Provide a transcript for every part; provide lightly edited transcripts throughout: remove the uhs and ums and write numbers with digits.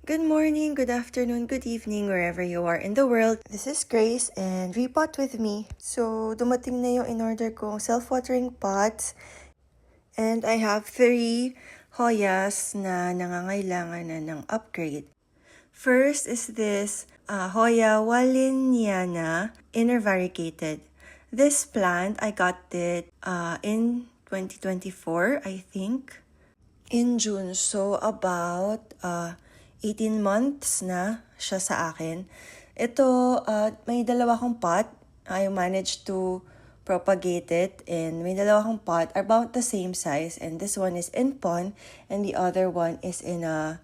Good morning, good afternoon, good evening, wherever you are in the world. This is Grace and repot with me. So, dumating na yung in-order kong self-watering pots. And I have 3 Hoyas na nangangailangan na ng upgrade. First is this Hoya Walliniana inner variegated. This plant, I got it in 2024, I think. In June, so about 18 months na siya sa akin. Ito, may dalawa akong pot. I managed to propagate it and may dalawa akong pot about the same size, and this one is in pon and the other one is in a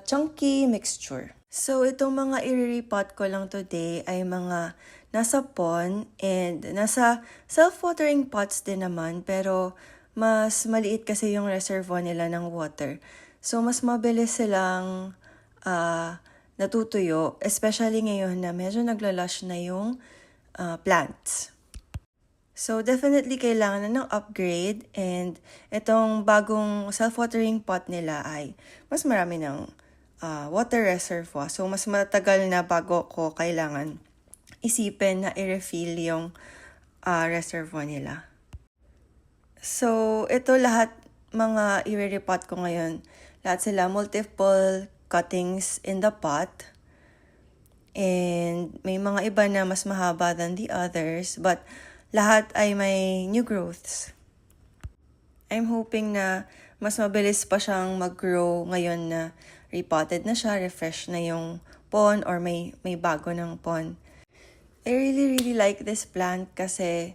chunky mixture. So, itong mga i-repot ko lang today ay mga nasa pon and nasa self-watering pots din naman, pero mas maliit kasi yung reservoir nila ng water. So, mas mabilis silang natutuyo, especially ngayon na medyo naglalush na yung plants. So, definitely kailangan na ng upgrade, and itong bagong self-watering pot nila ay mas marami ng water reservoir. So, mas matagal na bago ko kailangan isipin na i-refill yung reservoir nila. So, ito lahat mga i-repot ko ngayon. Lahat sila multiple cuttings in the pot. And may mga iba na mas mahaba than the others. But lahat ay may new growths. I'm hoping na mas mabilis pa siyang mag-grow ngayon na repotted na siya, refresh na yung pon, or may bago ng pon. I really like this plant kasi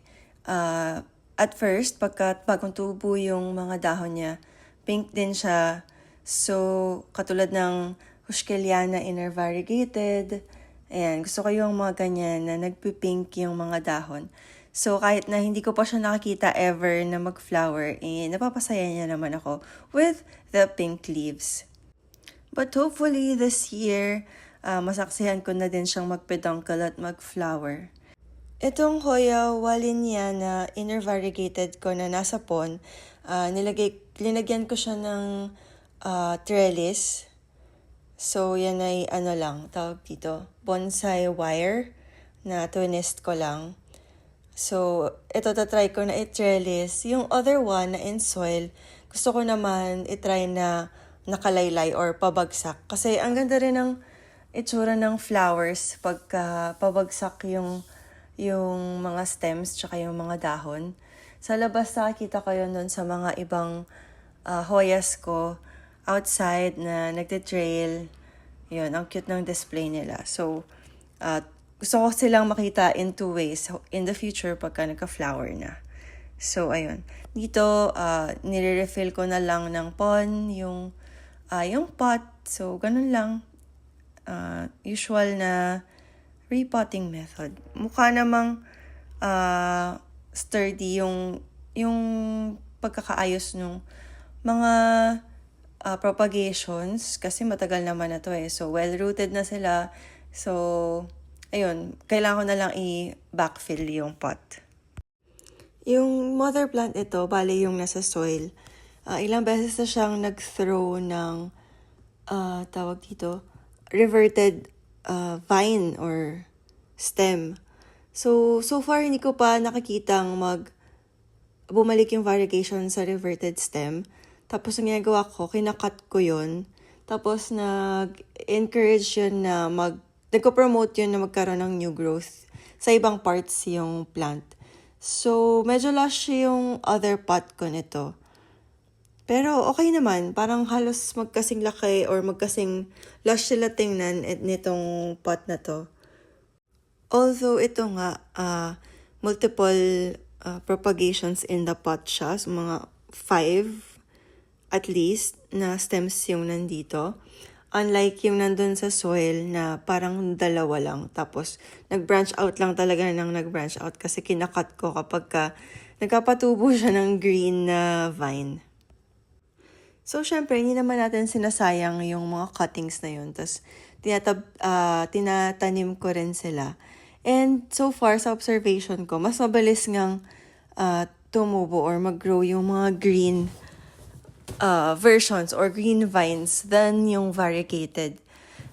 at first, pagka bagong tubo yung mga dahon niya, pink din siya. So, katulad ng Huskeliana inner variegated. Ayan, gusto ko yung mga ganyan na nagpipink yung mga dahon. So, kahit na hindi ko pa siya nakakita ever na mag-flower, napapasaya niya naman ako with the pink leaves. But hopefully this year, masaksihan ko na din siyang magpeduncle at mag-flower. Itong Hoya Walliniana inner variegated ko na nasa pon, linagyan ko siya ng trellis. So, yan ay tawag dito, bonsai wire na twinist ko lang. So, ito tatry ko na i-trellis. Yung other one na in soil, gusto ko naman i-try na nakalaylay or pabagsak. Kasi ang ganda rin ng itsura ng flowers pagka pabagsak yung mga stems tsaka yung mga dahon. Sa labas nakikita ko yun sa mga ibang hoyas ko outside na nagte-trail. Yun, ang cute ng display nila. So, gusto ko silang makita in 2 ways in the future pagka nagka-flower na. So, ayun. Dito, nire-refill ko na lang ng pon yung pot. So, ganun lang. Usual na repotting method. Mukha namang sturdy yung pagkakaayos nung mga propagations kasi matagal naman na to eh. So, well-rooted na sila. So, ayun, kailangan ko na lang i-backfill yung pot. Yung mother plant ito, bale yung nasa soil, ilang beses na siyang nag-throw ng, tawag dito, reverted vine or stem. So far hindi ko pa nakikitang bumalik yung variegation sa reverted stem. Tapos ang ginagawa ko, kinakat ko yun. Tapos nag-encourage yun na nagko-promote yun na magkaroon ng new growth sa ibang parts yung plant. So, medyo lush yung other pot ko nito. Pero okay naman, parang halos magkasing laki or magkasing lush sila tingnan nitong pot na to. Although ito nga, multiple propagations in the pot siya, so mga 5 at least na stems yung nandito. Unlike yung nandun sa soil na parang 2 lang. Tapos, nag-branch out lang talaga ng nag-branch out kasi kinakat ko kapag nagkapatubo siya ng green na vine. So, syempre, hindi naman natin sinasayang yung mga cuttings na yun. Tapos, tinatanim ko rin sila. And so far, sa observation ko, mas mabilis ngang tumubo or mag-grow yung mga green versions or green vines than yung variegated.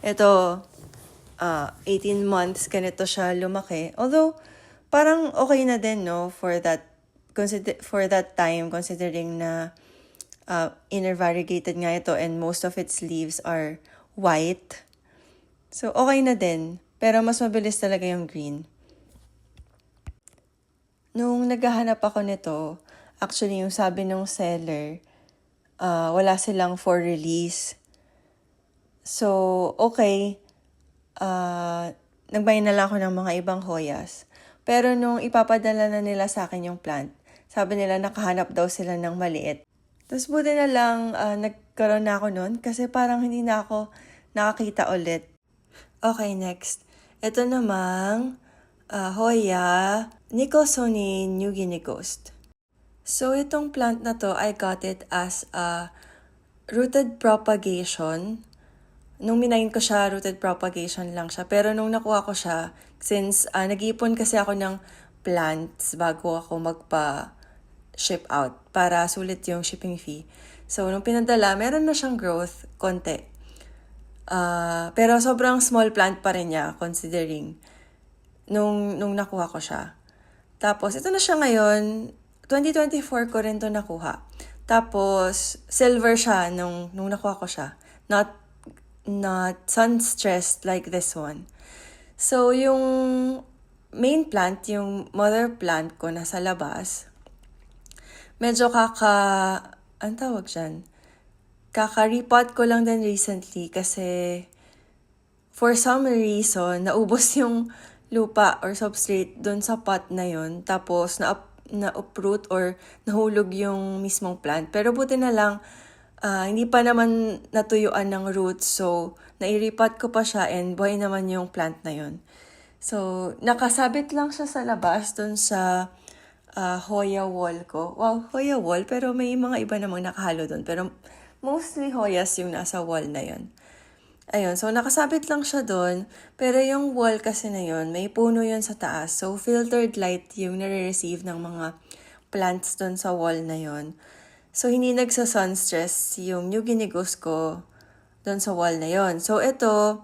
Ito, 18 months, ganito siya lumaki. Although, parang okay na din, no, for that time, considering na inner variegated nga ito and most of its leaves are white. So, okay na din. Pero mas mabilis talaga yung green. Nung naghahanap ako nito, actually yung sabi ng seller, wala silang for release. So, okay. Nagbayad na lang ako ng mga ibang hoyas. Pero nung ipapadala na nila sa akin yung plant, sabi nila nakahanap daw sila ng maliit. Tapos buti na lang nagkaroon na ako nun kasi parang hindi na ako nakakita ulit. Okay, next. Ito namang Hoya Nicholsoni New Guinea Ghost. So itong plant na to, I got it as a rooted propagation. Nung minayin ko siya, rooted propagation lang siya. Pero nung nakuha ko siya, since nag-iipon kasi ako ng plants bago ako magpa-ship out para sulit yung shipping fee. So, nung pinadala, meron na siyang growth, konti. Pero sobrang small plant pa rin niya, considering nung nakuha ko siya. Tapos, ito na siya ngayon. 2024 ko rin to nakuha. Tapos, silver siya nung nakuha ko siya. Not sun-stressed like this one. So, yung main plant, yung mother plant ko nasa labas, medyo ang tawag dyan? Kaka-repot ko lang din recently kasi for some reason, naubos yung lupa or substrate dun sa pot na yun. Tapos, na-uproot or nahulog yung mismong plant. Pero buti na lang, hindi pa naman natuyuan ng roots, so nairipat ko pa siya and buhay naman yung plant na yun. So, nakasabit lang siya sa labas dun sa Hoya wall ko. Wow, Hoya wall, pero may mga iba namang nakahalo dun. Pero mostly Hoyas yung nasa wall na yun. Ayun, so nakasabit lang siya dun, pero yung wall kasi na yun, may puno yun sa taas. So, filtered light yung nare-receive ng mga plants dun sa wall na yun. So, hindi nagsa-sun stress yung New Guinea Ghost ko doon sa wall na yon. So, ito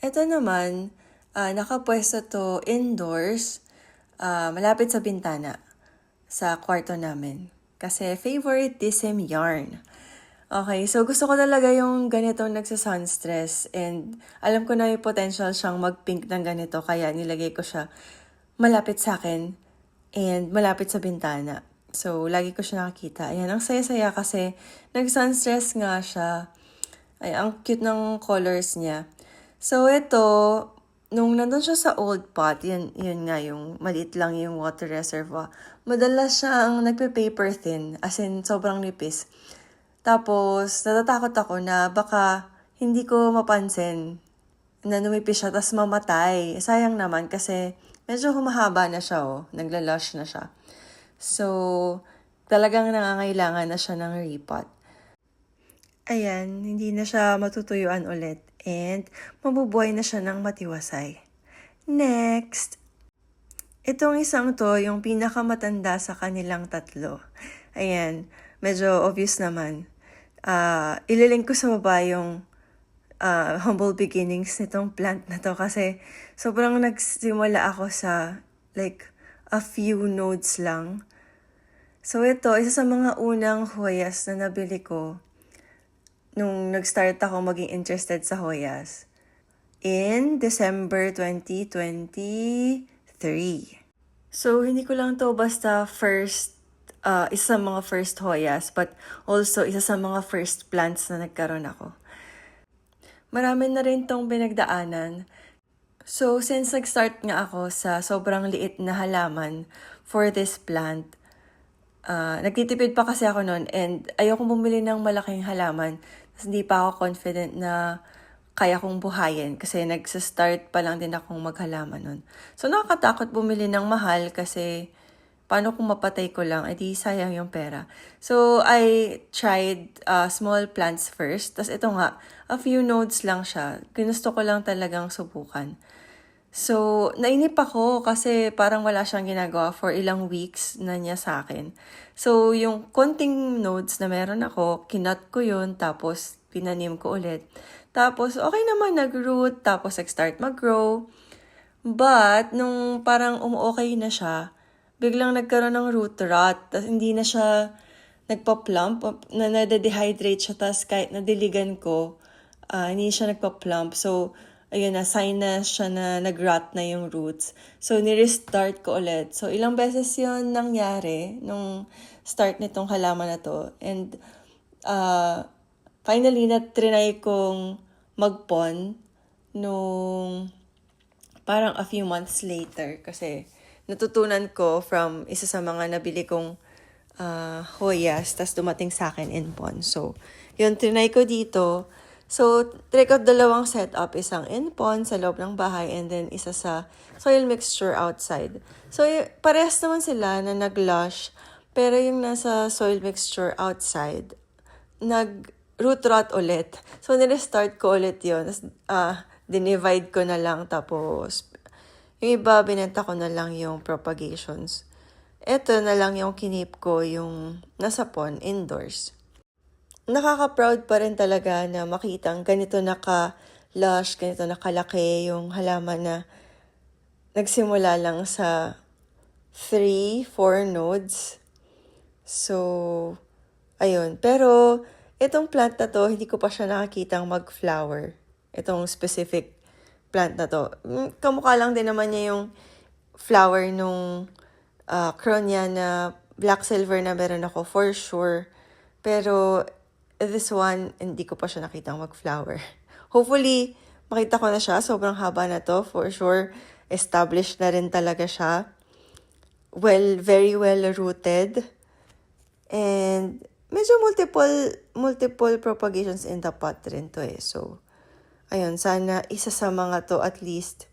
naman, nakapwesto to indoors, malapit sa bintana, sa kwarto namin. Kasi favoritism yarn. Okay, so gusto ko talaga yung ganitong nagsa-sun stress and alam ko na yung potential siyang mag-pink ng ganito kaya nilagay ko siya malapit sa akin and malapit sa bintana. So, lagi ko siya nakakita. Ayan, ang saya-saya kasi nag-sun stress nga siya. Ay, ang cute ng colors niya. So, ito, nung nandun siya sa old pot, yun nga, yung maliit lang yung water reservoir. Madalas siyang nagpe-paper thin, as in sobrang nipis. Tapos, natatakot ako na baka hindi ko mapansin na numipis siya, tapos mamatay. Sayang naman kasi medyo humahaba na siya, naglalush na siya. So, talagang nangangailangan na siya ng repot. Ayan, hindi na siya matutuyuan ulit and mabubuhay na siya ng matiwasay. Next! Itong isang to, yung pinakamatanda sa kanilang tatlo. Ayan, medyo obvious naman. Ililink ko sa baba yung humble beginnings nitong plant na to kasi sobrang nagsimula ako sa like a few nodes lang. So ito, isa sa mga unang Hoyas na nabili ko nung nag-start ako maging interested sa Hoyas in December 2023. So hindi ko lang to basta isa sa mga first Hoyas but also isa sa mga first plants na nagkaroon ako. Marami na rin tong pinagdaanan. So since nag-start nga ako sa sobrang liit na halaman for this plant, nagtitipid pa kasi ako noon and ayoko bumili ng malaking halaman. Tapos hindi pa ako confident na kaya kong buhayin kasi nagsa-start pa lang din akong maghalaman noon. So nakakatakot bumili ng mahal kasi paano kung mapatay ko lang, edi sayang yung pera. So I tried small plants first. Tapos ito nga, a few nodes lang siya. Ginusto ko lang talagang subukan. So, nainip ako kasi parang wala siyang ginagawa for ilang weeks na niya sa akin. So, yung konting nodes na meron ako, kinut ko yun, tapos pinanim ko ulit. Tapos, okay naman, nag-root, tapos nag-start mag-grow. But, nung parang okay na siya, biglang nagkaroon ng root rot, tapos hindi na siya nagpa-plump, na nade-dehydrate siya, tapos kahit nadiligan ko, hindi siya nagpa-plump. So, ayun na, sign na siya na nag-rot na yung roots. So, ni-restart ko ulit. So, ilang beses yon nangyari nung start nitong halaman na to. And, finally, na-try kong magpon nung parang a few months later. Kasi, natutunan ko from isa sa mga nabili kong Hoyas, tas dumating sa akin in pon. So, yun, trinay ko dito. So, try ko dalawang setup, isang in pon sa loob ng bahay and then isa sa soil mixture outside. So, parehas naman sila na nag-lush, pero yung nasa soil mixture outside, nag-root rot ulit. So, nirestart ko ulit yun. Tapos, dinivide ko na lang, tapos yung iba, binenta ko na lang yung propagations. Ito na lang yung kinip ko, yung nasa pond, indoors. Nakaka-proud pa rin talaga na makitang ganito naka-lush, ganito nakalaki yung halaman na nagsimula lang sa 3-4 nodes. So, ayun. Pero, itong plant na to, hindi ko pa siya nakakitang mag-flower. Itong specific plant na to. Kamukha lang din naman niya yung flower nung Cronia na black silver na meron ako for sure. Pero this one, hindi ko pa siya nakitang mag-flower. Hopefully, makita ko na siya. Sobrang haba na to. For sure, established na rin talaga siya. Very well rooted. And medyo multiple propagations in the pot rin to eh. So, ayun, sana isa sa mga to at least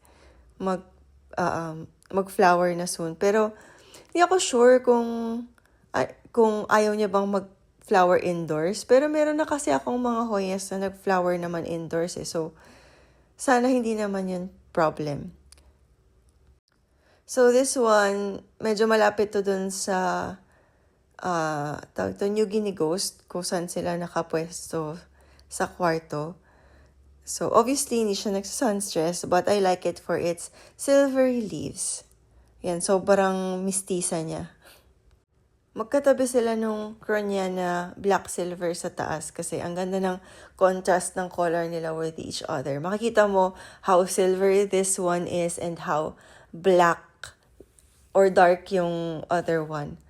mag-flower na soon. Pero, hindi ako sure kung ayaw niya bang mag-flower indoors. Pero meron na kasi akong mga Hoyas na nag-flower naman indoors eh. So, sana hindi naman yun problem. So, this one, medyo malapit to dun sa New Guinea Ghost, kung saan sila nakapwesto sa kwarto. So, obviously, hindi siya nagsa-sunstress, but I like it for its silvery leaves. Yan, sobrang mistisa niya. Magkatabi sila nung Cronia na black silver sa taas kasi ang ganda ng contrast ng color nila with each other. Makikita mo how silver this one is and how black or dark yung other one.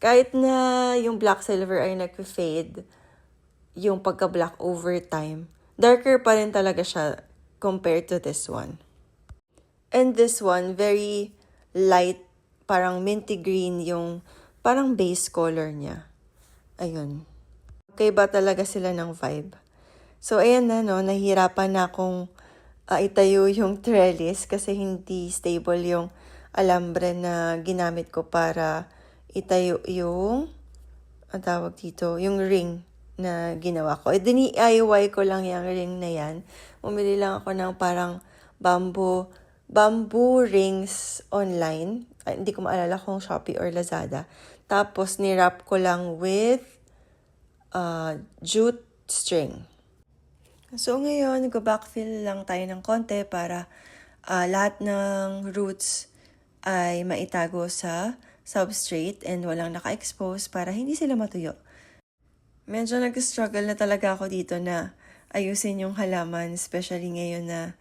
Kahit na yung black silver ay nag-fade, yung pagka-black over time, darker pa rin talaga siya compared to this one. And this one, very light, parang minty green yung parang base color niya. Ayun. Okay ba talaga sila ng vibe? So, ayan na, no, nahihirapan na akong itayo yung trellis kasi hindi stable yung alambre na ginamit ko para itayo yung, ang tawag dito, yung ring na ginawa ko. DIY ko lang yung ring na yan. Umili lang ako ng parang bamboo rings online. Hindi ko maalala kung Shopee or Lazada. Tapos, nirap ko lang with jute string. So, ngayon, nag-backfill lang tayo ng konti para lahat ng roots ay maitago sa substrate and walang naka-expose para hindi sila matuyo. Medyo nag-struggle na talaga ako dito na ayusin yung halaman, especially ngayon na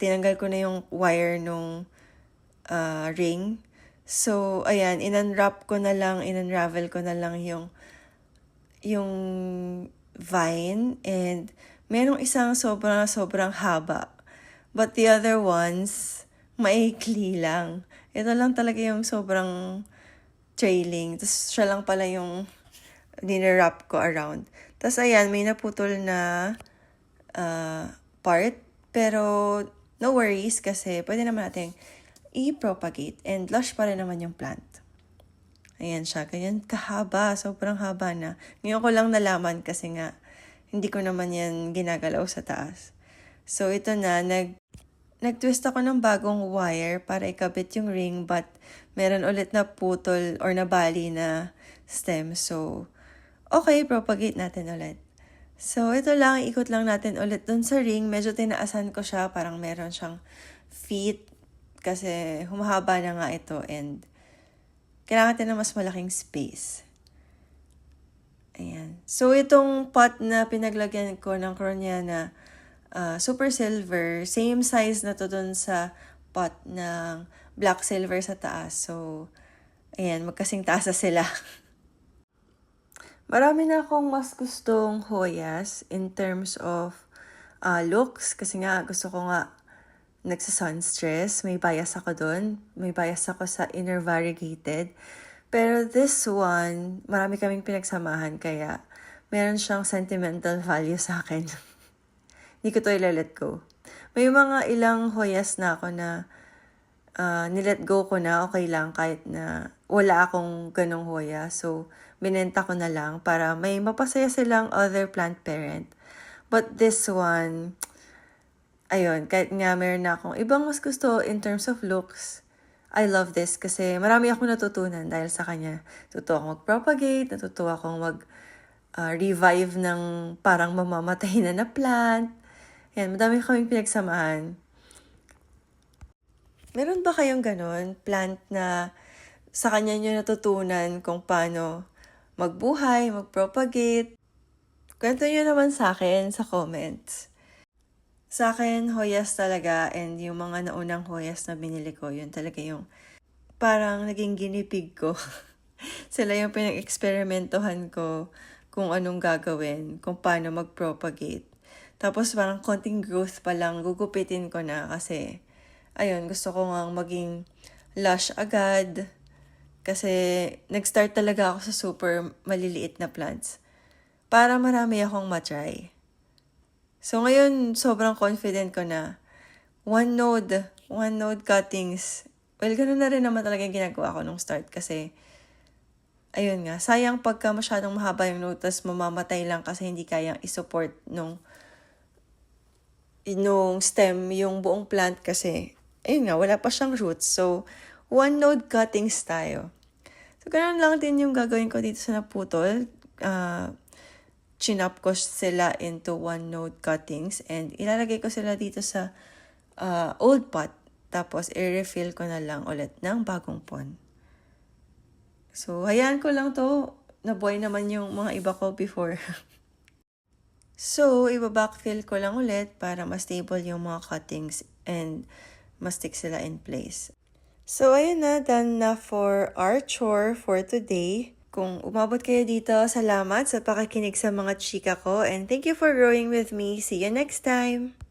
tinanggal ko na yung wire nung ring. So, ayan, inunravel ko na lang yung vine and merong isang sobrang haba. But the other ones, maikli lang. Ito lang talaga yung sobrang trailing. Tapos siya lang pala yung dinirap ko around. Tapos ayan, may naputol na part. Pero no worries kasi pwede naman natin i-propagate and lush pa rin naman yung plant. Ayan siya, ganyan kahaba, sobrang haba na. Ngayon ko lang nalaman kasi nga hindi ko naman yan ginagalaw sa taas. So ito na, nag-twist ako ng bagong wire para ikabit yung ring but meron ulit na putol or nabali na stem. So, okay, propagate natin ulit. So, ito lang, ikot lang natin ulit dun sa ring. Medyo tinaasan ko siya, parang meron siyang feet kasi humahaba na nga ito and kailangan natin ng mas malaking space. Ayan. So, itong pot na pinaglagyan ko ng Kroniana super silver, same size na to dun sa pot ng black silver sa taas. So, ayan, magkasing taas na sila. Marami na akong mas gustong Hoyas in terms of looks kasi nga gusto ko nga nagsa-sun stress. May bias ako dun. May bias ako sa inner variegated. Pero this one, marami kaming pinagsamahan kaya meron siyang sentimental value sa akin. Hindi ko to i-let go. May mga ilang Hoyas na ako na nilet go ko na okay lang kahit na wala akong ganong Hoya. So, binenta ko na lang para may mapasaya silang other plant parent. But this one, ayun, kahit nga meron na akong ibang mas gusto in terms of looks, I love this kasi marami akong natutunan dahil sa kanya. Natuto akong mag-propagate, natuto akong revive ng parang mamamatay na plant. Yan, madami kaming pinagsamahan. Meron ba kayong ganun? Plant na sa kanya nyo natutunan kung paano magbuhay, mag-propagate? Kwento nyo naman sa akin sa comments. Sa akin, Hoyas talaga and yung mga naunang Hoyas na binili ko, yun talaga yung parang naging ginipig ko. Sila yung pinag-eksperimentohan ko kung anong gagawin, kung paano mag-propagate. Tapos parang konting growth pa lang, gugupitin ko na kasi, ayun, gusto ko nga maging lush agad. Kasi nag-start talaga ako sa super maliliit na plants para marami akong matry. So ngayon, sobrang confident ko na one node cuttings. Well, ganun na rin naman talaga yung ginagawa ko nung start kasi, ayun nga, sayang pagka masyadong mahaba yung node, tas mamamatay lang kasi hindi kayang isupport nung stem, yung buong plant kasi, ayun nga, wala pa siyang roots. So, one node cuttings tayo. So, ganun lang din yung gagawin ko dito sa naputol. Chinop ko sila into one node cuttings and ilalagay ko sila dito sa old pot. Tapos, i-refill ko na lang ulit ng bagong pond. So, hayaan ko lang to. Nabuhay naman yung mga iba ko before. So, iba-backfill ko lang ulit para mas stable yung mga cuttings and mas stick sila in place. So, ayun na. Done na for our chore for today. Kung umabot kayo dito, salamat sa pakikinig sa mga chika ko and thank you for growing with me. See you next time!